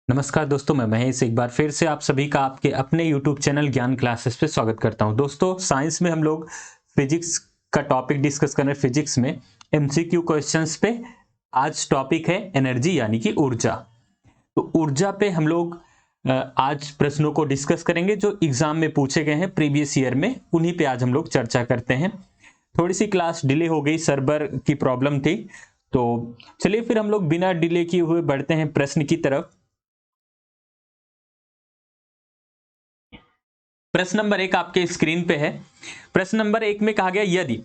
नमस्कार दोस्तों, मैं महेश एक बार फिर से आप सभी का आपके अपने YouTube चैनल ज्ञान क्लासेस पे स्वागत करता हूं। दोस्तों, साइंस में हम लोग फिजिक्स का टॉपिक डिस्कस कर रहे हैं। फिजिक्स में MCQ क्वेश्चंस पे आज टॉपिक है एनर्जी यानी कि ऊर्जा। तो ऊर्जा पे हम लोग आज प्रश्नों को डिस्कस करेंगे जो एग्जाम में पूछे गए हैं प्रीवियस ईयर में, उन्हीं पे आज हम लोग चर्चा करते हैं। थोड़ी सी क्लास डिले हो गई, सर्वर की प्रॉब्लम थी। तो चलिए फिर हम लोग बिना डिले किए हुए बढ़ते हैं प्रश्न की तरफ। प्रश्न नंबर 1 आपके स्क्रीन पे है। प्रश्न नंबर 1 में कहा गया, यदि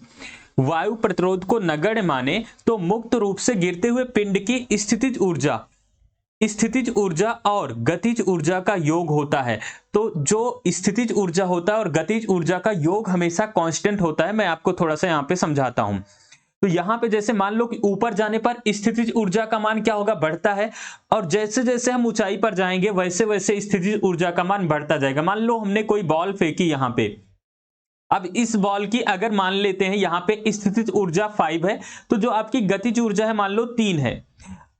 वायु प्रतिरोध को नगण्य माने तो मुक्त रूप से गिरते हुए पिंड की स्थितिज ऊर्जा और गतिज ऊर्जा का योग होता है। तो जो स्थितिज ऊर्जा होता है और गतिज ऊर्जा का योग हमेशा कांस्टेंट होता है। मैं आपको थोड़ा सा यहां पे समझाता हूं। तो यहां पे जैसे मान लो कि ऊपर जाने पर स्थितिज ऊर्जा का मान क्या होगा, बढ़ता है, और जैसे जैसे हम ऊंचाई पर जाएंगे वैसे वैसे स्थितिज ऊर्जा का मान बढ़ता जाएगा। मान लो हमने कोई बॉल फेंकी यहां पे, अब इस बॉल की अगर मान लेते हैं यहां पे स्थितिज ऊर्जा 5 है, तो जो आपकी गतिज ऊर्जा है मान लो 3 है,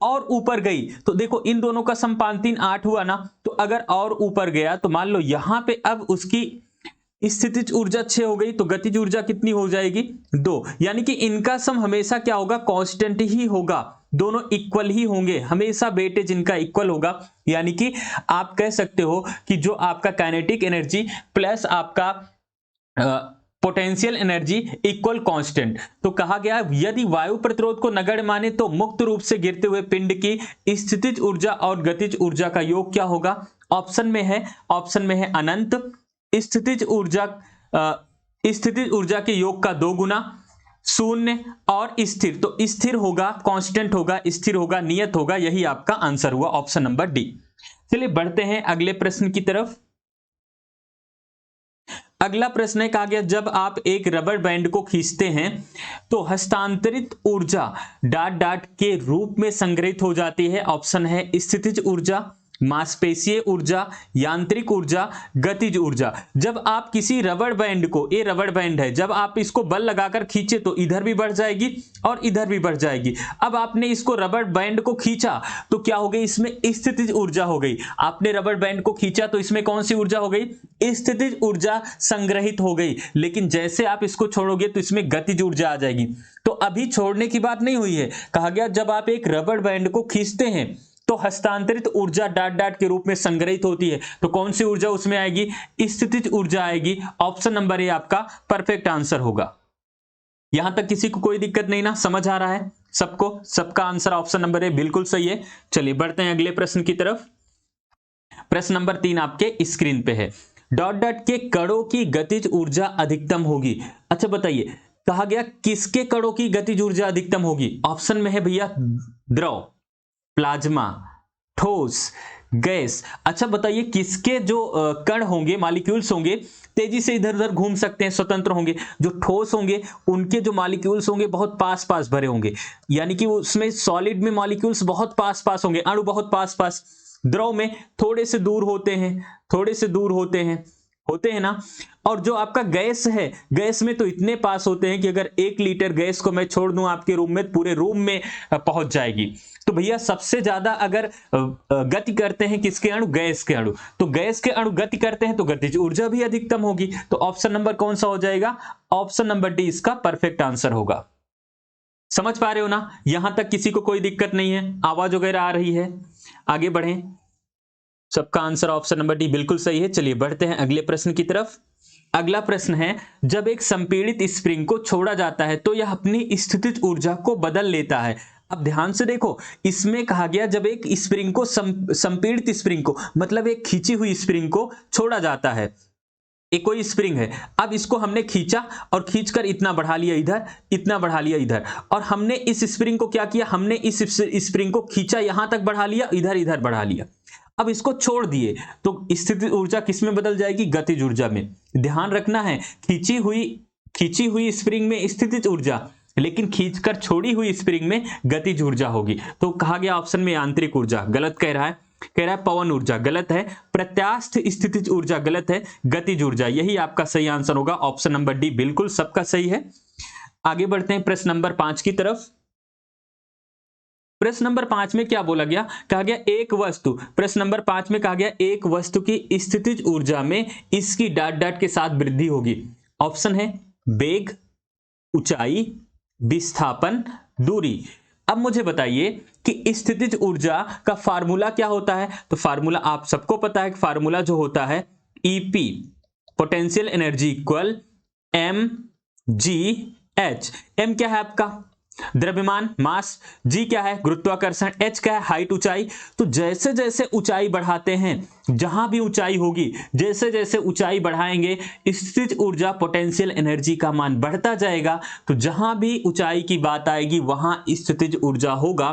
और ऊपर गई तो देखो इन दोनों का समपान 3 8 हुआ ना। तो अगर और ऊपर गया तो मान लो यहां पे अब उसकी स्थितिज ऊर्जा 6 हो गई, तो गतिज ऊर्जा कितनी हो जाएगी, 2। यानी कि इनका सम हमेशा क्या होगा, कांस्टेंट ही होगा, दोनों इक्वल ही होंगे, हमेशा वेटेज इनका इक्वल होगा। यानी कि आप कह सकते हो कि जो आपका काइनेटिक एनर्जी प्लस आपका पोटेंशियल एनर्जी इक्वल कांस्टेंट। तो कहा गया यदि वायु प्रतिरोध को नगण्य माने तो मुक्त रूप से गिरते हुए पिंड की स्थितिज ऊर्जा और गतिज ऊर्जा का योग क्या होगा। ऑप्शन में है अनंत, स्थितिज ऊर्जा के योग का 2 गुना, शून्य और स्थिर। तो स्थिर होगा, कांस्टेंट होगा, स्थिर होगा, नियत होगा। यही आपका आंसर हुआ, ऑप्शन नंबर डी। चलिए बढ़ते हैं अगले प्रश्न की तरफ। अगला प्रश्न है, कहा गया जब आप एक रबर बैंड को खींचते हैं तो हस्तांतरित ऊर्जा डॉट डॉट के रूप में संग्रहित हो जाती है। ऑप्शन है स्थितिज ऊर्जा, मांसपेशीय ऊर्जा, यांत्रिक ऊर्जा, गतिज ऊर्जा। जब आप किसी रबर बैंड को, ये रबर बैंड है, जब आप इसको बल लगाकर खींचे तो इधर भी बढ़ जाएगी और इधर भी बढ़ जाएगी। अब आपने इसको रबर बैंड को खींचा तो क्या हो गई, इसमें स्थितिज ऊर्जा हो गई। आपने रबर बैंड को खींचा तो इसमें कौन सी ऊर्जा हो गई, स्थितिज ऊर्जा संग्रहित हो गई। लेकिन जैसे आप इसको छोड़ोगे तो इसमें गतिज ऊर्जा आ जाएगी। तो अभी छोड़ने की बात नहीं हुई है, कहा गया जब आप एक रबर बैंड को खींचते हैं तो हस्तांतरित ऊर्जा डॉट डॉट के रूप में संग्रहित होती है। तो कौन सी ऊर्जा उसमें आएगी, स्थितिज ऊर्जा आएगी। ऑप्शन नंबर ए आपका परफेक्ट आंसर होगा। यहां तक किसी को कोई दिक्कत नहीं ना, समझ आ रहा है सबको, सबका आंसर ऑप्शन नंबर ए बिल्कुल सही है। चलिए बढ़ते हैं अगले प्रश्न की तरफ। प्रश्न नंबर 3 आपके स्क्रीन पे है, डॉट डॉट के कणों की गतिज ऊर्जा अधिकतम होगी। अच्छा बताइए, कहा गया किसके कणों की गतिज ऊर्जा अधिकतम होगी। ऑप्शन में है भैया द्रव, प्लाज्मा, ठोस, गैस। अच्छा बताइए किसके जो कण होंगे, मॉलिक्यूल्स होंगे, तेजी से इधर उधर घूम सकते हैं, स्वतंत्र होंगे। जो ठोस होंगे उनके जो मॉलिक्यूल्स होंगे बहुत पास पास भरे होंगे, यानी कि उसमें सॉलिड में मॉलिक्यूल्स बहुत पास पास होंगे, अणु बहुत पास पास। द्रव में थोड़े से दूर होते हैं, थोड़े से दूर होते हैं ना। और जो आपका गैस है, गैस में तो इतने पास होते हैं कि अगर 1 लीटर गैस को मैं छोड़ दूं आपके रूम में, पूरे रूम में पहुंच जाएगी। तो भैया सबसे ज्यादा अगर गति करते हैं किसके अणु, गैस के अणु। तो गैस के अणु गति करते हैं तो गतिज ऊर्जा भी अधिकतम होगी। तो ऑप्शन नंबर कौन सा हो जाएगा, ऑप्शन नंबर डी इसका परफेक्ट आंसर होगा। समझ पा रहे हो ना, यहां तक किसी को कोई दिक्कत नहीं है, आवाज वगैरह आ रही है। आगे बढ़ें, सबका आंसर ऑप्शन नंबर डी बिल्कुल सही है। चलिए बढ़ते हैं अगले प्रश्न की तरफ। अगला प्रश्न है, जब एक संपीड़ित स्प्रिंग को छोड़ा जाता है तो यह अपनी स्थितिज ऊर्जा को बदल लेता है। अब ध्यान से देखो, इसमें कहा गया जब एक स्प्रिंग को संपीड़ित स्प्रिंग को, मतलब एक खींची हुई स्प्रिंग को छोड़ा जाता है। एक कोई स्प्रिंग है, अब इसको हमने खींचा और खींचकर इतना बढ़ा लिया इधर, इतना बढ़ा लिया इधर, और हमने इस स्प्रिंग को क्या किया, हमने इस स्प्रिंग को खींचा यहां तक बढ़ा लिया, इधर इधर बढ़ा लिया। अब इसको छोड़ दिए तो स्थिति ऊर्जा किस में बदल जाएगी, गतिज ऊर्जा में। ध्यान रखना है, खींची हुई स्प्रिंग में स्थितिज ऊर्जा, लेकिन खींचकर छोड़ी हुई स्प्रिंग में गतिज ऊर्जा होगी। तो कहा गया ऑप्शन में यांत्रिक ऊर्जा, गलत कह रहा है पवन ऊर्जा, गलत है। प्रत्यास्थ स्थितिज ऊर्जा, गलत है। गतिज ऊर्जा, यही आपका सही आंसर होगा, ऑप्शन नंबर डी बिल्कुल सबका सही है। आगे बढ़ते हैं प्रश्न नंबर 5 की तरफ। प्रश्न नंबर 5 में क्या बोला गया, कहा गया एक वस्तु, प्रश्न नंबर 5 में कहा गया एक वस्तु की स्थितिज ऊर्जा में इसकी डॉट डॉट के साथ वृद्धि होगी। ऑप्शन है वेग, ऊंचाई, विस्थापन, दूरी। अब मुझे बताइए कि स्थितिज ऊर्जा का फार्मूला क्या होता है। तो फार्मूला आप सबको पता है कि फार्मूला जो होता है EP, potential energy equal M G H. M क्या है आपका द्रव्यमान मास, जी क्या है गुरुत्वाकर्षण, एच क्या है हाइट ऊंचाई। तो जैसे जैसे ऊंचाई बढ़ाते हैं, जहां भी ऊंचाई होगी, जैसे जैसे ऊंचाई बढ़ाएंगे स्थितिज ऊर्जा पोटेंशियल एनर्जी का मान बढ़ता जाएगा। तो जहां भी ऊंचाई की बात आएगी वहां स्थितिज ऊर्जा होगा,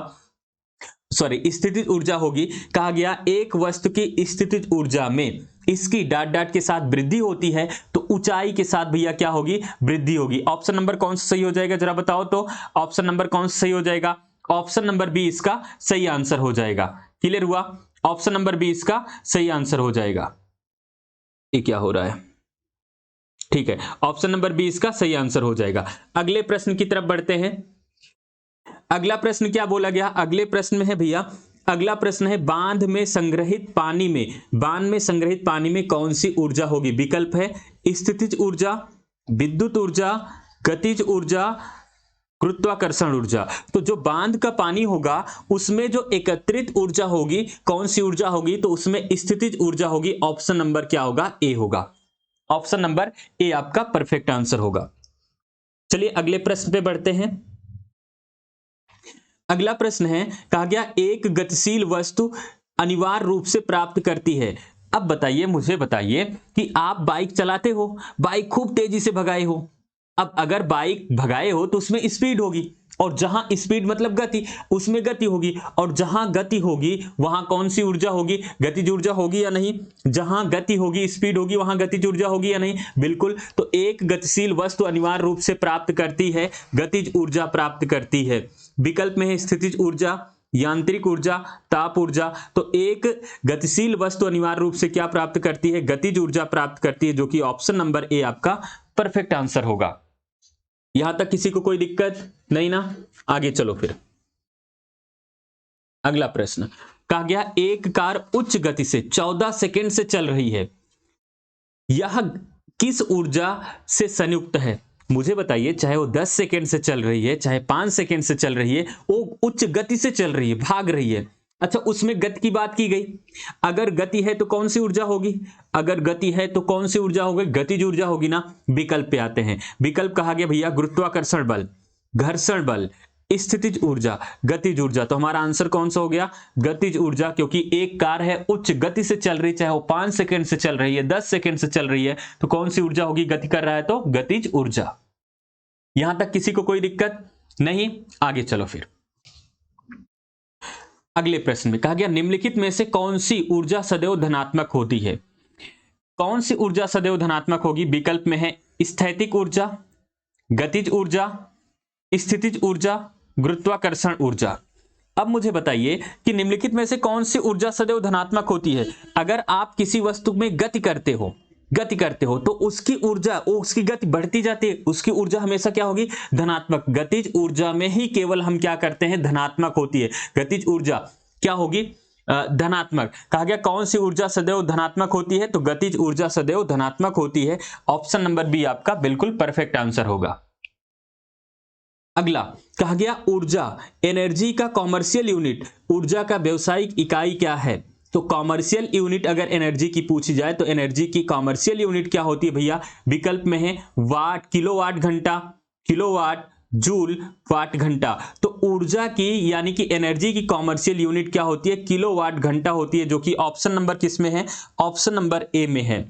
स्थितिज ऊर्जा होगी। कहा गया एक वस्तु की स्थितिज ऊर्जा में इसकी डॉट डॉट के साथ वृद्धि होती है तो ऊंचाई के साथ भैया क्या होगी, वृद्धि होगी। ऑप्शन नंबर कौन सा सही हो जाएगा जरा बताओ तो, ऑप्शन नंबर कौन सा सही हो जाएगा, ऑप्शन नंबर बी इसका सही आंसर हो जाएगा। क्लियर हुआ, ऑप्शन नंबर बी इसका सही आंसर हो जाएगा। ये क्या हो रहा है, ठीक है, ऑप्शन नंबर बी इसका सही आंसर हो जाएगा। अगले प्रश्न की तरफ बढ़ते हैं। अगला प्रश्न क्या बोला गया, अगले प्रश्न में है भैया, अगला प्रश्न है बांध में संग्रहित पानी में, बांध में संग्रहित पानी में कौन सी ऊर्जा होगी। विकल्प है स्थितिज ऊर्जा, विद्युत ऊर्जा, गतिज ऊर्जा, गुरुत्वाकर्षण ऊर्जा। तो जो बांध का पानी होगा उसमें जो एकत्रित ऊर्जा होगी कौन सी ऊर्जा होगी, तो उसमें स्थितिज ऊर्जा होगी। ऑप्शन नंबर क्या होगा, ए होगा। ऑप्शन नंबर ए आपका परफेक्ट आंसर होगा। चलिए अगले प्रश्न पे बढ़ते हैं। अगला प्रश्न है, कहा गया एक गतिशील वस्तु अनिवार्य रूप से प्राप्त करती है। अब बताइए, मुझे बताइए कि आप बाइक चलाते हो, बाइक खूब तेजी से भगाए हो। अब अगर बाइक भगाए हो तो उसमें स्पीड होगी, और जहां स्पीड मतलब गति, उसमें गति होगी, और जहां गति होगी वहां कौन सी ऊर्जा होगी, गतिज ऊर्जा होगी या नहीं। जहां गति होगी, स्पीड होगी, वहां गतिज ऊर्जा होगी या नहीं, बिल्कुल। तो एक गतिशील वस्तु अनिवार्य रूप से प्राप्त करती है, गतिज ऊर्जा प्राप्त करती है। विकल्प में है स्थितिज ऊर्जा, यांत्रिक ऊर्जा, ताप ऊर्जा। तो एक गतिशील वस्तु अनिवार्य रूप से क्या प्राप्त करती है, गतिज ऊर्जा प्राप्त करती है, जो कि ऑप्शन नंबर ए आपका परफेक्ट आंसर होगा। यहां तक किसी को कोई दिक्कत नहीं ना, आगे चलो फिर। अगला प्रश्न, कहा गया एक कार उच्च गति से 14 सेकंड से चल रही है, यह किस ऊर्जा से संयुक्त है। मुझे बताइए, चाहे वो 10 सेकंड से चल रही है, चाहे 5 सेकंड से चल रही है, वो उच्च गति से चल रही है, भाग रही है। अच्छा, उसमें गति की बात की गई, अगर गति है तो कौन सी ऊर्जा होगी, अगर गति है तो कौन सी ऊर्जा होगी, गतिज ऊर्जा होगी ना। विकल्प पे आते हैं। विकल्प कहा गया भैया गुरुत्वाकर्षण बल, घर्षण बल, स्थितिज ऊर्जा, गतिज ऊर्जा। तो हमारा आंसर कौन सा हो गया, गतिज ऊर्जा, क्योंकि एक कार है उच्च गति से चल रही, चाहे वो 5 सेकंड से चल रही है, 10 सेकंड से चल रही है, तो कौन सी ऊर्जा होगी, गति कर रहा है तो गतिज ऊर्जा। यहां तक किसी को कोई दिक्कत नहीं, आगे चलो फिर। अगले प्रश्न में कहा गया निम्नलिखित में से कौन सी ऊर्जा सदैव धनात्मक होती है। कौन सी ऊर्जा सदैव धनात्मक होगी। विकल्प में है स्थैतिक ऊर्जा, गतिज ऊर्जा, स्थितिज ऊर्जा, गुरुत्वाकर्षण ऊर्जा। अब मुझे बताइए कि निम्नलिखित में से कौन सी ऊर्जा सदैव धनात्मक होती है। अगर आप किसी वस्तु में गति करते हो तो उसकी ऊर्जा, उसकी गति बढ़ती जाती है, उसकी ऊर्जा हमेशा क्या होगी, धनात्मक। गतिज ऊर्जा में ही केवल हम क्या करते हैं, धनात्मक होती है। गतिज ऊर्जा क्या होगी, धनात्मक। कहा गया कौन सी ऊर्जा सदैव धनात्मक होती है, तो गतिज ऊर्जा सदैव धनात्मक होती है। ऑप्शन नंबर बी आपका बिल्कुल परफेक्ट आंसर होगा। अगला कहा गया ऊर्जा, एनर्जी का कॉमर्शियल यूनिट, ऊर्जा का व्यवसायिक इकाई क्या है। तो कॉमर्शियल यूनिट अगर एनर्जी की पूछी जाए तो एनर्जी की कॉमर्शियल यूनिट क्या होती है भैया। विकल्प में है वाट, किलोवाट घंटा, किलोवाट, जूल, वाट घंटा। तो ऊर्जा की यानी कि एनर्जी की कॉमर्शियल यूनिट क्या होती है, किलोवाट घंटा होती है, जो कि ऑप्शन नंबर किस में है, ऑप्शन नंबर ए में है,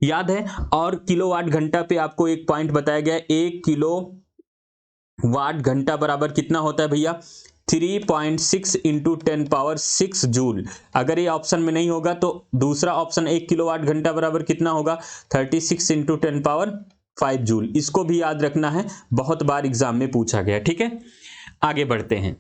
याद है। और किलोवाट घंटा पे आपको एक पॉइंट बताया गया, 1 किलो वाट घंटा बराबर कितना होता है भैया, 3.6 इंटू 10⁻6 जूल। अगर ये ऑप्शन में नहीं होगा तो दूसरा ऑप्शन 1 किलोवाट घंटा बराबर कितना होगा, 36 इंटू 10⁻5 जूल। इसको भी याद रखना है, बहुत बार एग्जाम में पूछा गया। ठीक है, आगे बढ़ते हैं।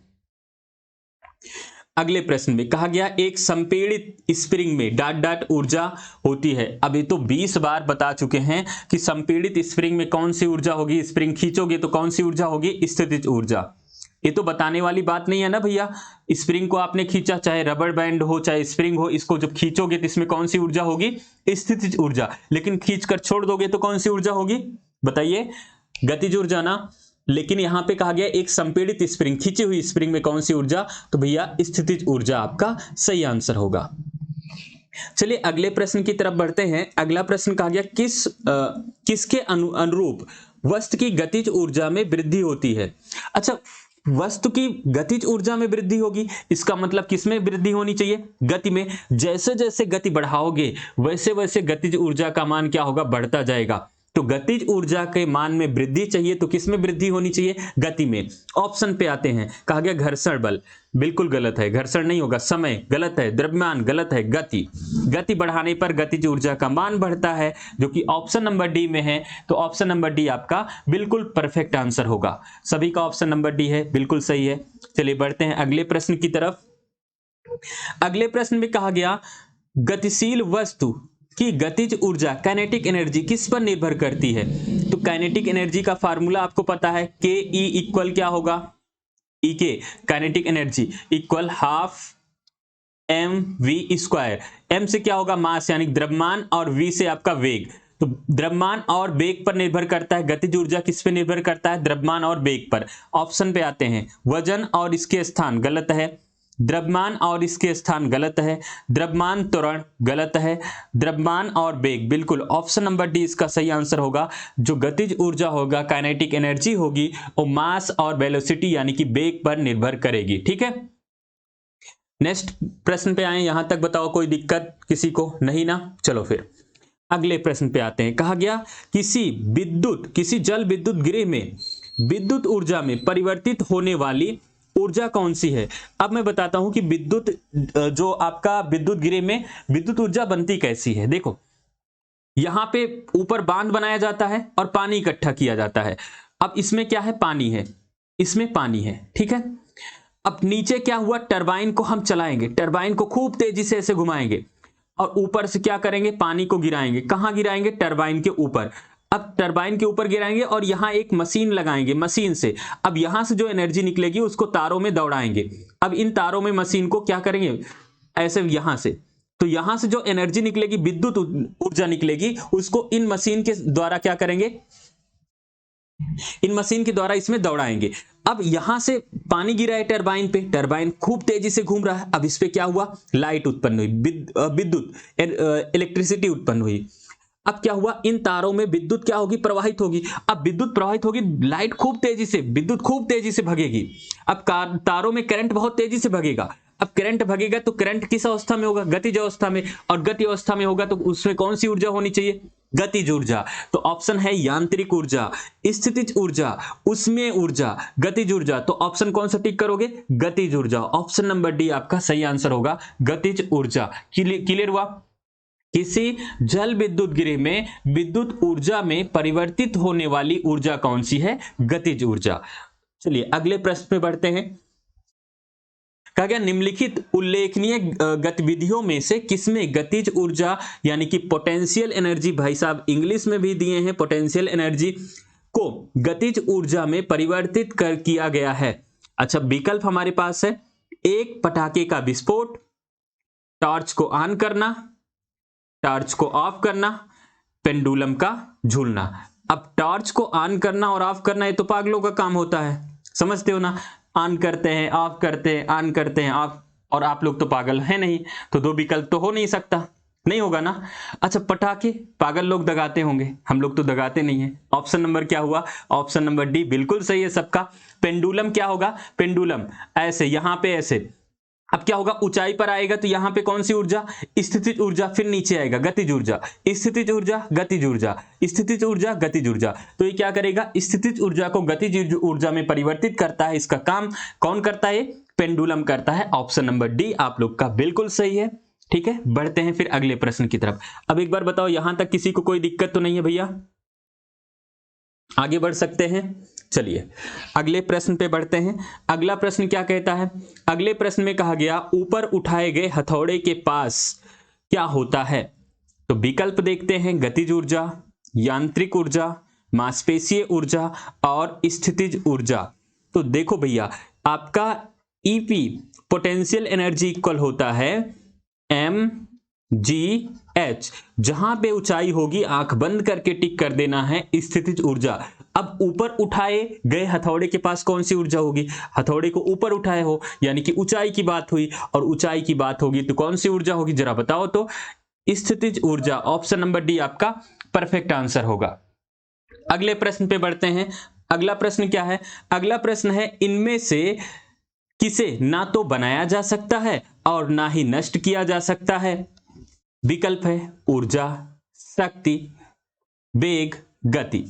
अगले प्रश्न में कहा गया एक संपीड़ित स्प्रिंग में डॉट डॉट ऊर्जा होती है। अब ये तो 20 बार बता चुके हैं कि संपीड़ित स्प्रिंग में कौन सी ऊर्जा होगी, स्प्रिंग खींचोगे तो कौन सी ऊर्जा होगी, स्थितिज ऊर्जा। ये तो बताने वाली बात नहीं है ना भैया। स्प्रिंग को आपने खींचा, चाहे रबर बैंड हो चाहे स्प्रिंग हो, इसको जब खींचोगे तो इसमें कौन सी ऊर्जा होगी? स्थितिज ऊर्जा। लेकिन खींचकर छोड़ दोगे तो कौन सी ऊर्जा होगी बताइए? गतिज ऊर्जा ना। लेकिन यहां पे कहा गया एक संपीड़ित स्प्रिंग, खींची हुई स्प्रिंग में कौन सी ऊर्जा? तो भैया स्थितिज ऊर्जा आपका सही आंसर होगा। चलिए अगले प्रश्न की तरफ बढ़ते हैं। अगला प्रश्न कहा गया किसके अनुरूप वस्तु की गतिज ऊर्जा में वृद्धि होती है? अच्छा, वस्तु की गतिज ऊर्जा में वृद्धि होगी, इसका मतलब किसमें वृद्धि होनी चाहिए? गति में। जैसे जैसे गति बढ़ाओगे वैसे वैसे गतिज ऊर्जा का मान क्या होगा? बढ़ता जाएगा। तो गतिज ऊर्जा के मान में वृद्धि चाहिए तो किसमें वृद्धि होनी चाहिए? गति में। ऑप्शन पे आते हैं। कहा गया घर्षण बल, बिल्कुल गलत है, घर्षण नहीं होगा। समय गलत है, द्रव्यमान गलत है, गति। गति बढ़ाने पर गतिज ऊर्जा का मान बढ़ता है, जो कि ऑप्शन नंबर डी में है। तो ऑप्शन नंबर डी आपका बिल्कुल परफेक्ट आंसर होगा। सभी का ऑप्शन नंबर डी है, बिल्कुल सही है। चलिए बढ़ते हैं अगले प्रश्न की तरफ। अगले प्रश्न में कहा गया गतिशील वस्तु की गतिज ऊर्जा काइनेटिक एनर्जी किस पर निर्भर करती है? तो काइनेटिक एनर्जी का फार्मूला आपको पता है, के ई इक्वल क्या होगा? E K kinetic energy equal half M V square. M से क्या होगा? मास यानी द्रव्यमान, और वी से आपका वेग। तो द्रव्यमान और वेग पर निर्भर करता है। गतिज ऊर्जा किस पे निर्भर करता है? द्रव्यमान और वेग पर। ऑप्शन पे आते हैं। वजन और इसके स्थान गलत है, द्रव्यमान और इसके स्थान गलत है, द्रव्यमान त्वरण गलत है, द्रव्यमान और वेग बिल्कुल। ऑप्शन नंबर डी इसका सही आंसर होगा। जो गतिज ऊर्जा होगा, काइनेटिक एनर्जी होगी, वो मास और वेलोसिटी यानी कि वेग पर निर्भर करेगी। ठीक है, नेक्स्ट प्रश्न पे आए। यहां तक बताओ कोई दिक्कत किसी को? नहीं ना। चलो फिर अगले प्रश्न पे आते हैं। कहा गया किसी जल विद्युत गृह में विद्युत ऊर्जा में परिवर्तित होने वाली ऊर्जा कौन सी है? अब मैं बताता हूं कि विद्युत जो आपका विद्युत गृह में विद्युत ऊर्जा बनती कैसी है। देखो, यहां पे ऊपर बांध बनाया जाता है और पानी इकट्ठा किया जाता है। अब इसमें क्या है? पानी है, इसमें पानी है। ठीक है, अब नीचे क्या हुआ? टरबाइन को हम चलाएंगे, टरबाइन को खूब तेजी से ऐसे घुमाएंगे और ऊपर से क्या करेंगे? पानी को गिराएंगे। कहां गिराएंगे? टरबाइन के ऊपर। अब टरबाइन के ऊपर गिराएंगे और यहां एक मशीन लगाएंगे, मशीन से अब यहां से जो एनर्जी निकलेगी उसको तारों में दौड़ाएंगे। अब इन तारों में मशीन को क्या करेंगे? ऐसे यहां से, तो यहां से जो एनर्जी निकलेगी, विद्युत ऊर्जा निकलेगी, उसको इन मशीन के द्वारा क्या करेंगे? इन मशीन के द्वारा इसमें दौड़ाएंगे। अब यहां से पानी गिरा है टरबाइन पे, टरबाइन खूब तेजी से घूम रहा है। अब इस पे क्या हुआ? लाइट उत्पन्न हुई, विद्युत इलेक्ट्रिसिटी उत्पन्न हुई। अब क्या हुआ? इन तारों में विद्युत क्या होगी? प्रवाहित होगी। अब विद्युत प्रवाहित होगी, लाइट खूब तेजी से, विद्युत खूब तेजी से भगेगी। अब तारों में करंट बहुत तेजी से भगेगा। अब करंट भगेगा तो करंट किस अवस्था में होगा? गतिज अवस्था में। और गति अवस्था में होगा तो उसमें कौन सी ऊर्जा होनी चाहिए? गतिज ऊर्जा। तो ऑप्शन है यांत्रिक ऊर्जा, स्थितिज ऊर्जा, उसमें ऊर्जा, गतिज ऊर्जा। तो ऑप्शन कौन सा टिक करोगे? गतिज ऊर्जा। ऑप्शन नंबर डी आपका सही आंसर होगा, गतिज ऊर्जा। क्लियर हुआ? किसी जल विद्युत गृह में विद्युत ऊर्जा में परिवर्तित होने वाली ऊर्जा कौन सी है? गतिज ऊर्जा। चलिए अगले प्रश्न पे बढ़ते हैं। कहा गया निम्नलिखित उल्लेखनीय गतिविधियों में से किसमें गतिज ऊर्जा यानी कि पोटेंशियल एनर्जी, भाई साहब इंग्लिश में भी दिए हैं, पोटेंशियल एनर्जी को गतिज ऊर्जा में परिवर्तित किया गया है? अच्छा, विकल्प हमारे पास है। एक, पटाखे का विस्फोट, टॉर्च को ऑन करना, टॉर्च को ऑफ करना, पेंडुलम का झूलना। अब टॉर्च को ऑन करना और ऑफ करना ये तो पागलों का काम होता है, समझते हो ना? ऑन करते हैं, ऑफ करते हैं, ऑन करते हैं, ऑफ, और आप लोग तो पागल है नहीं, तो दो विकल्प तो हो नहीं सकता, नहीं होगा ना। अच्छा, पटाखे पागल लोग दगाते होंगे, हम लोग तो दगाते नहीं है। ऑप्शन नंबर क्या हुआ? ऑप्शन नंबर डी बिल्कुल सही है सबका। पेंडुलम क्या होगा? पेंडुलम ऐसे, यहां पे ऐसे। अब क्या होगा? ऊंचाई पर आएगा तो यहां पे कौन सी ऊर्जा? स्थितिज ऊर्जा। फिर नीचे आएगा गतिज ऊर्जा, स्थितिज ऊर्जा, गतिज ऊर्जा, स्थितिज ऊर्जा, गतिज ऊर्जा। तो ये क्या करेगा? स्थितिज ऊर्जा को गतिज ऊर्जा में परिवर्तित करता है। इसका काम कौन करता है? पेंडुलम करता है। ऑप्शन नंबर डी आप लोग का बिल्कुल सही है। ठीक है, बढ़ते हैं फिर अगले प्रश्न की तरफ। अब एक बार बताओ, यहां तक किसी को कोई दिक्कत तो नहीं है भैया? आगे बढ़ सकते हैं। चलिए अगले प्रश्न पे बढ़ते हैं। अगला प्रश्न क्या कहता है? अगले प्रश्न में कहा गया ऊपर उठाए गए हथौड़े के पास क्या होता है? तो विकल्प देखते हैं। गतिज ऊर्जा, यांत्रिक ऊर्जा, मांसपेशीय ऊर्जा और स्थितिज ऊर्जा। तो देखो भैया, आपका ईपी पोटेंशियल एनर्जी इक्वल होता है mgh। जहां पे ऊंचाई होगी आंख बंद करके टिक कर देना है स्थितिज ऊर्जा। अब ऊपर उठाए गए हथौड़े के पास कौन सी ऊर्जा होगी? हथौड़े को ऊपर उठाए हो यानी कि ऊंचाई की बात हुई, और ऊंचाई की बात होगी तो कौन सी ऊर्जा होगी जरा बताओ तो? स्थितिज ऊर्जा। ऑप्शन नंबर डी आपका परफेक्ट आंसर होगा। अगले प्रश्न पे बढ़ते हैं। अगला प्रश्न क्या है? अगला प्रश्न है इनमें से किसे ना तो बनाया जा सकता है और ना ही नष्ट किया जा सकता है? विकल्प है ऊर्जा, शक्ति, वेग, गति।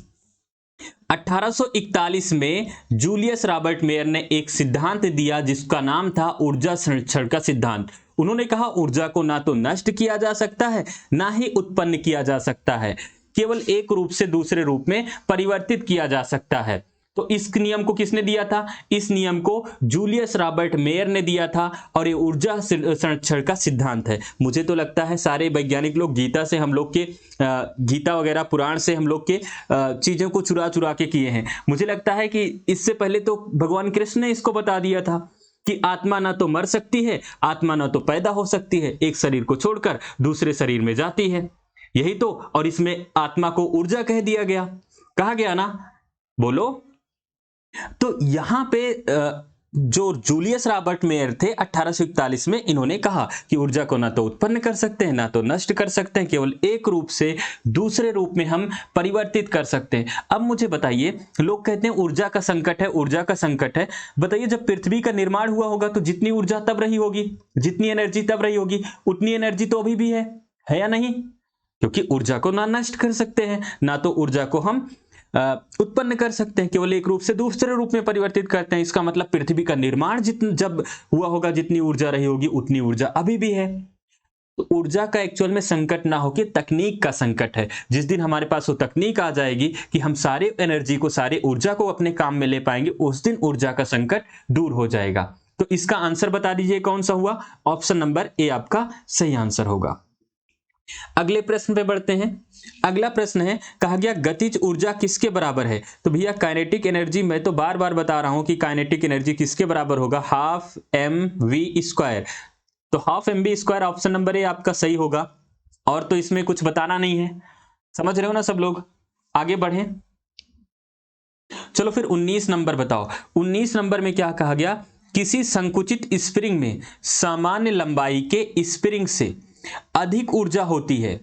1841 में जूलियस रॉबर्ट मेयर ने एक सिद्धांत दिया जिसका नाम था ऊर्जा संरक्षण का सिद्धांत। उन्होंने कहा ऊर्जा को ना तो नष्ट किया जा सकता है ना ही उत्पन्न किया जा सकता है, केवल एक रूप से दूसरे रूप में परिवर्तित किया जा सकता है। तो इस नियम को किसने दिया था? इस नियम को जूलियस रॉबर्ट मेयर ने दिया था, और ये ऊर्जा संरक्षण का सिद्धांत है। मुझे तो लगता है सारे वैज्ञानिक लोग गीता से हम लोग के गीता वगैरह पुराण से हम लोग के चीजों को चुरा चुरा के किए हैं। मुझे लगता है कि इससे पहले तो भगवान कृष्ण ने इसको बता दिया था कि आत्मा ना तो मर सकती है, आत्मा ना तो पैदा हो सकती है, एक शरीर को छोड़कर दूसरे शरीर में जाती है, यही तो। और इसमें आत्मा को ऊर्जा कह दिया गया, कहा गया ना, बोलो। तो यहां पे जो जूलियस रॉबर्ट मेयर थे 1841 में, इन्होंने कहा कि ऊर्जा को ना तो उत्पन्न कर सकते हैं ना तो नष्ट कर सकते हैं, केवल एक रूप से दूसरे रूप में हम परिवर्तित कर सकते हैं। अब मुझे बताइए, लोग कहते हैं ऊर्जा का संकट है, ऊर्जा का संकट है। बताइए जब पृथ्वी का निर्माण हुआ होगा तो जितनी ऊर्जा तब रही होगी, जितनी एनर्जी तब रही होगी, उतनी एनर्जी तो अभी भी है या नहीं? क्योंकि ऊर्जा को ना नष्ट कर सकते हैं ना तो ऊर्जा को हम उत्पन्न कर सकते हैं, केवल एक रूप से दूसरे रूप में परिवर्तित करते हैं। इसका मतलब पृथ्वी का निर्माण जब हुआ होगा जितनी ऊर्जा रही होगी उतनी ऊर्जा अभी भी है। तो ऊर्जा का एक्चुअल में संकट ना होकर तकनीक का संकट है। जिस दिन हमारे पास वो तकनीक आ जाएगी कि हम सारे एनर्जी को, सारे ऊर्जा को अपने काम में ले पाएंगे, उस दिन ऊर्जा का संकट दूर हो जाएगा। तो इसका आंसर बता दीजिए कौन सा हुआ? ऑप्शन नंबर ए आपका सही आंसर होगा। अगले प्रश्न पे बढ़ते हैं। अगला प्रश्न है, कहा गया गतिज ऊर्जा किसके बराबर है? तो भैया काइनेटिक एनर्जी, मैं तो बार बार बता रहा हूं कि काइनेटिक एनर्जी किसके बराबर होगा? Half mv²। तो half mv² option number A आपका सही होगा, और तो इसमें कुछ बताना नहीं है। समझ रहे हो ना सब लोग? आगे बढ़े। चलो फिर 19 नंबर बताओ। 19 नंबर में क्या कहा गया? किसी संकुचित स्प्रिंग में सामान्य लंबाई के स्प्रिंग से अधिक ऊर्जा होती है,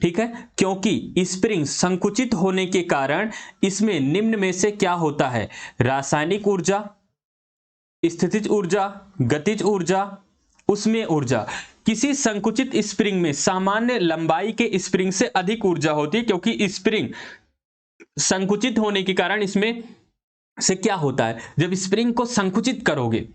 ठीक है, क्योंकि स्प्रिंग संकुचित होने के कारण इसमें निम्न में से क्या होता है? रासायनिक ऊर्जा, स्थितिज ऊर्जा, गतिज ऊर्जा, उसमें ऊर्जा। किसी संकुचित स्प्रिंग में सामान्य लंबाई के स्प्रिंग से अधिक ऊर्जा होती है, क्योंकि स्प्रिंग संकुचित होने के कारण इसमें से क्या होता है? जब स्प्रिंग को संकुचित करोगे,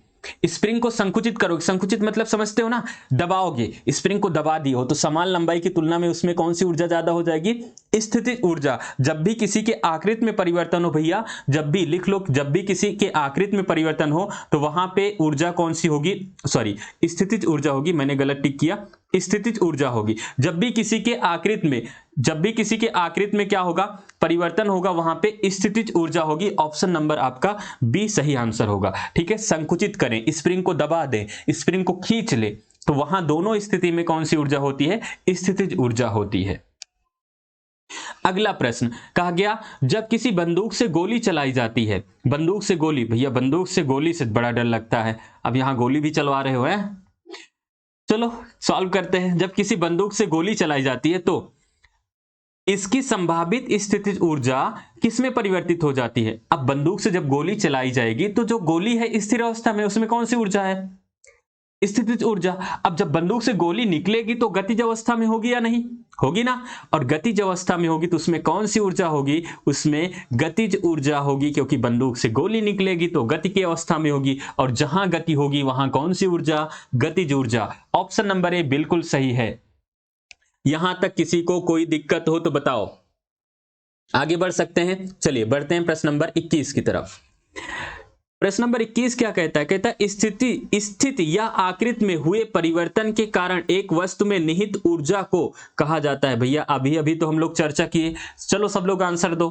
स्प्रिंग को संकुचित करोगे, संकुचित मतलब समझते हो ना, दबाओगे, स्प्रिंग को दबा दिए हो तो समान लंबाई की तुलना में उसमें कौन सी ऊर्जा ज्यादा हो जाएगी? स्थितिज ऊर्जा। जब भी किसी के आकृति में परिवर्तन हो भैया, जब भी लिख लो, जब भी किसी के आकृति में परिवर्तन हो तो वहां पे ऊर्जा कौन सी होगी? सॉरी, स्थितिज ऊर्जा होगी, मैंने गलत टिक किया, स्थितिज ऊर्जा होगी। जब भी किसी के आकृति में, जब भी किसी के आकृति में क्या होगा? परिवर्तन होगा, वहां पे स्थितिज ऊर्जा होगी। ऑप्शन नंबर आपका बी सही आंसर होगा। ठीक है, संकुचित करें, स्प्रिंग को दबा दें, स्प्रिंग को खींच ले, तो वहां दोनों स्थिति में कौन सी ऊर्जा होती है? स्थितिज ऊर्जा होती है। अगला प्रश्न, कहा गया जब किसी बंदूक से गोली चलाई जाती है, बंदूक से गोली, भैया बंदूक से गोली से बड़ा डर लगता है, अब यहां गोली भी चलवा रहे हो है? चलो सॉल्व करते हैं। जब किसी बंदूक से गोली चलाई जाती है तो इसकी संभावित स्थितिज ऊर्जा किसमें परिवर्तित हो जाती है? अब बंदूक से जब गोली चलाई जाएगी तो जो गोली है स्थिर अवस्था में, उसमें कौन सी ऊर्जा है? स्थितिज ऊर्जा। अब जब बंदूक से गोली निकलेगी तो गतिज अवस्था में होगी या नहीं? होगी ना। और गतिज अवस्था में होगी तो उसमें कौन सी ऊर्जा होगी? उसमें गतिज ऊर्जा होगी, क्योंकि बंदूक से गोली निकलेगी तो गति की अवस्था में होगी, और जहां गति होगी वहां कौन सी ऊर्जा? गतिज ऊर्जा। ऑप्शन नंबर ए बिल्कुल सही है। यहां तक किसी को कोई दिक्कत हो तो बताओ, आगे बढ़ सकते हैं। चलिए बढ़ते हैं प्रश्न नंबर 21 की तरफ। प्रश्न नंबर 21 क्या कहता है? कहता है स्थिति या आकृति में हुए परिवर्तन के कारण एक वस्तु में निहित ऊर्जा को कहा जाता है। भैया अभी अभी तो हम लोग चर्चा किए, चलो सब लोग आंसर दो।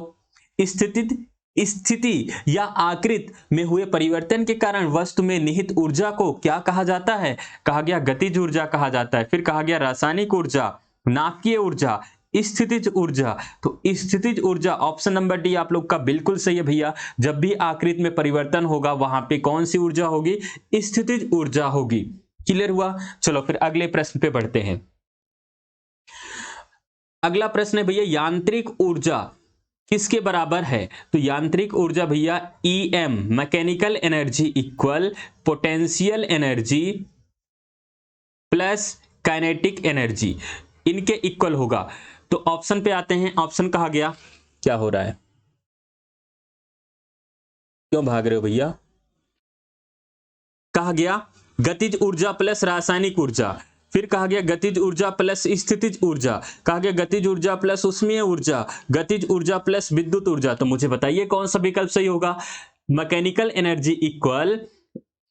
स्थिति या आकृति में हुए परिवर्तन के कारण वस्तु में निहित ऊर्जा को क्या कहा जाता है? कहा गया गतिज ऊर्जा कहा जाता है। फिर कहा गया रासायनिक ऊर्जा, नाभिकीय ऊर्जा, स्थितिज ऊर्जा। तो स्थितिज ऊर्जा ऑप्शन नंबर डी आप लोग का बिल्कुल सही है भैया। जब भी आकृति में परिवर्तन होगा वहां पे कौन सी ऊर्जा होगी? स्थितिज ऊर्जा होगी। क्लियर हुआ? चलो फिर अगले प्रश्न पे बढ़ते हैं। अगला प्रश्न है भैया, यांत्रिक ऊर्जा किसके बराबर है? तो यांत्रिक ऊर्जा भैया EM mechanical energy equal potential energy plus kinetic energy, इनके इक्वल होगा। तो ऑप्शन पे आते हैं। ऑप्शन कहा गया, क्या हो रहा है, क्यों भाग रहे हो भैया? कहा गया गतिज ऊर्जा प्लस रासायनिक ऊर्जा, फिर कहा गया गतिज ऊर्जा प्लस स्थितिज ऊर्जा, कहा गया गतिज ऊर्जा प्लस उष्मीय ऊर्जा, गतिज ऊर्जा प्लस विद्युत ऊर्जा। तो मुझे बताइए कौन सा विकल्प सही होगा? Mechanical energy equal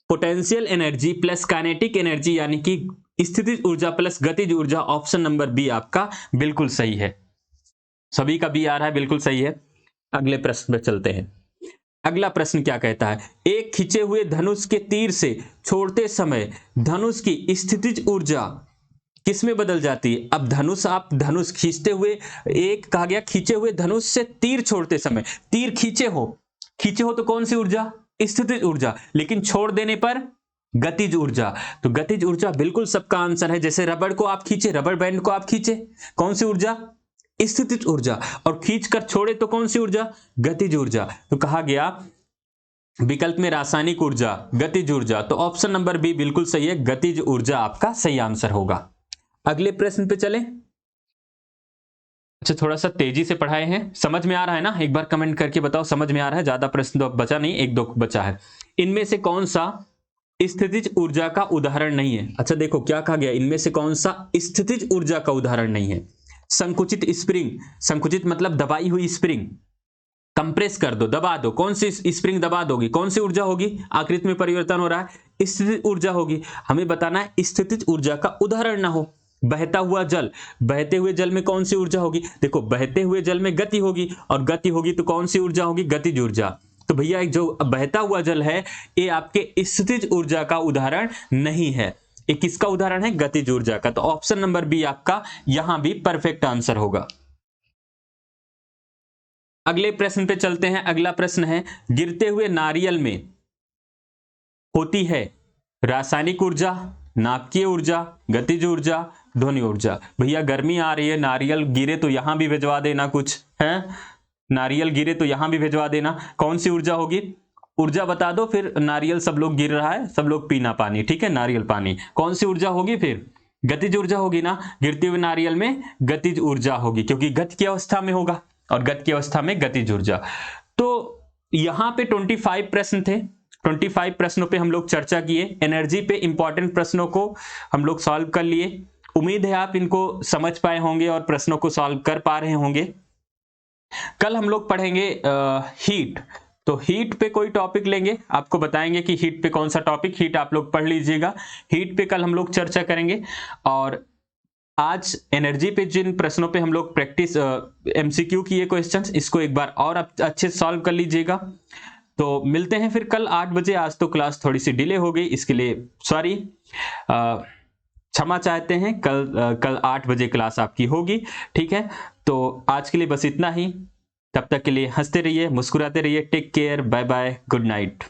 potential energy plus kinetic energy, यानी कि स्थितिज ऊर्जा प्लस गतिज ऊर्जा। ऑप्शन नंबर बी आपका बिल्कुल सही है। सभी का बी आ रहा है, बिल्कुल सही है। अगले प्रश्न पे चलते हैं। अगला प्रश्न क्या कहता है? एक खींचे हुए धनुष के तीर से छोड़ते समय धनुष की स्थितिज ऊर्जा किस में बदल जाती है? अब आप धनुष खींचते हुए, एक कहा गया खींचे हुए धनुष से तीर छोड़ते समय, तीर खींचे हो तो कौन सी ऊर्जा? स्थितिज ऊर्जा, लेकिन छोड़ देने पर गतिज ऊर्जा। तो गतिज ऊर्जा बिल्कुल सबका आंसर है। जैसे रबड़ को आप खींचे, रबड़ बैंड को आप खींचे, कौन सी ऊर्जा? स्थितिज ऊर्जा। और खींच कर छोड़े तो कौन सी ऊर्जा? गतिज ऊर्जा। तो कहा गया विकल्प में रासायनिक ऊर्जा, गतिज ऊर्जा। तो ऑप्शन नंबर बी बिल्कुल सही है, गतिज ऊर्जा आपका सही आंसर होगा। अगले प्रश्न पे चले। अच्छा, थोड़ा सा तेजी से पढ़ाए हैं, समझ में आ रहा है ना? एक बार कमेंट करके बताओ समझ में आ रहा है। ज्यादा प्रश्न तो बचा नहीं, एक दो बचा है। इनमें से कौन सा स्थितिज ऊर्जा का उदाहरण नहीं है? अच्छा देखो क्या कहा गया, इनमें से कौन सा स्थितिज ऊर्जा का उदाहरण नहीं है? संकुचित स्प्रिंग, संकुचित मतलब दबाई हुई स्प्रिंग, कंप्रेस कर दो, दबा दो, कौन सी स्प्रिंग दबा दोगी, कौन सी ऊर्जा होगी? आकृति में परिवर्तन हो रहा है, स्थितिज ऊर्जा होगी। हमें बताना है स्थितिज ऊर्जा का उदाहरण ना हो। बहता हुआ जल, बहते हुए जल में कौन सी ऊर्जा होगी? देखो बहते हुए जल में गति होगी, और गति होगी तो कौन सी ऊर्जा होगी? गतिज ऊर्जा। तो भैया एक जो बहता हुआ जल है ये आपके स्थितिज ऊर्जा का उदाहरण नहीं है, ये किसका उदाहरण है? गतिज ऊर्जा का। तो ऑप्शन नंबर बी आपका यहां भी परफेक्ट आंसर होगा। अगले प्रश्न पे चलते हैं। अगला प्रश्न है, गिरते हुए नारियल में होती है रासायनिक ऊर्जा, नाभिकीय ऊर्जा, गतिज ऊर्जा, ध्वनि ऊर्जा। भैया गर्मी आ रही है, नारियल गिरे तो यहां भी भिजवा देना कुछ है, नारियल गिरे तो यहां भी भिजवा देना। कौन सी ऊर्जा होगी? ऊर्जा बता दो, फिर नारियल सब लोग गिर रहा है, सब लोग पीना पानी, ठीक है, नारियल पानी। कौन सी ऊर्जा होगी फिर? गतिज ऊर्जा होगी ना। गिरते हुए नारियल में गतिज ऊर्जा होगी, क्योंकि गति की अवस्था में होगा, और गति की अवस्था में गतिज ऊर्जा। तो यहां पे 25 प्रश्न थे, 25 प्रश्नों पे हम लोग चर्चा किए। एनर्जी पे इंपॉर्टेंट प्रश्नों को हम लोग सॉल्व कर लिए। उम्मीद है आप इनको समझ पाए होंगे और प्रश्नों को सॉल्व कर पा रहे होंगे। कल हम लोग पढ़ेंगे हीट। तो हीट पे कोई टॉपिक लेंगे, आपको बताएंगे कि हीट पे कौन सा टॉपिक, हीट आप लोग पढ़ लीजिएगा। हीट पे कल हम लोग चर्चा करेंगे। और आज एनर्जी पे जिन प्रश्नों पे हम लोग प्रैक्टिस एमसीक्यू किए क्वेश्चंस, इसको एक बार और अच्छे से सॉल्व कर लीजिएगा। तो मिलते हैं फिर कल 8 बजे। आज तो क्लास थोड़ी सी डिले हो गई, इसके लिए सॉरी, क्षमा चाहते हैं। कल 8 बजे क्लास आपकी होगी, ठीक है। तो आज के लिए बस इतना ही। तब तक के लिए हंसते रहिए, मुस्कुराते रहिए। Take care, bye bye, good night.